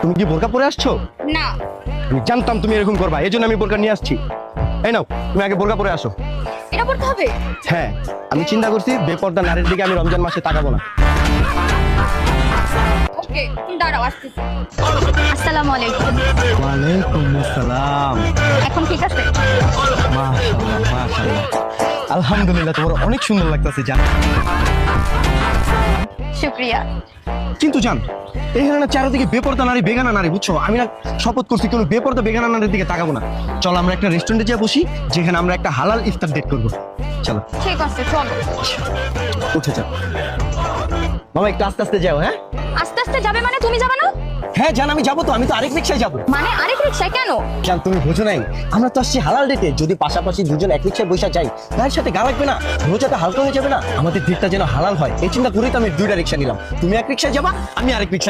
তুমি কি বোরকা পরে আসছো? না। আমি জানতাম তুমি এরকম করবা, এই জন্য আমি বোরকা নিয়ে আসছি। এই নাও, তুমি আগে বোরকা পরে আসো। এটা পড়তে হবে? হ্যাঁ, আমি চিন্তা করছি বেপর্দা নারীর দিকে আমি রমজান মাসে তাকাবো না। ওকে, তুমি দাঁড়াও, আসতেছি। আসসালামু আলাইকুম। ওয়ালাইকুম আসসালাম। এখন ঠিক আছে? মাশাআল্লাহ মাশাআল্লাহ, আলহামদুলিল্লাহ, তোমার অনেক সুন্দর লাগতেছে জান। শুকরিয়া। কিন্তু জান, এখানে না চারিদিকে বেপর্দা নারী, বেগানা নারী, বুঝছো? আমি না শপথ করছি কোনো বেপর্দা বেগানা নারীর দিকে তাকাবো না। চলো আমরা একটা রেস্টুরেন্টে যেয়ে বসি, যেখানে আমরা একটা হালাল ইফতার ডেট করবো। চলো ঠিক আছে, চলো। উঠে যাও। মামা একটু আস্তে আস্তে যাও। হ্যাঁ আস্তে আস্তে যাবে মানে? তুমি যাবে না? হ্যাঁ জান, আমি যাবো তো, আমি তো আরেক রিক্সায় যাবো। মানে আরেক রিকশায় কেন? জান তুমি বুঝো নাই, আমরা তো আসছি হালাল ডেটে। যদি পাশাপাশি দুজন এক রিক্সায় বসে যাই, ভাইয়ের সাথে গা লাগবে না, রোজাটা হালকা হয়ে যাবে না, আমাদের ডেটটা যেন হালাল হয়, এই চিন্তা করেই তো আমি দুইটা রিক্সা নিলাম। তুমি এক রিক্সায় যাবা, আমি আরেক রিক্সা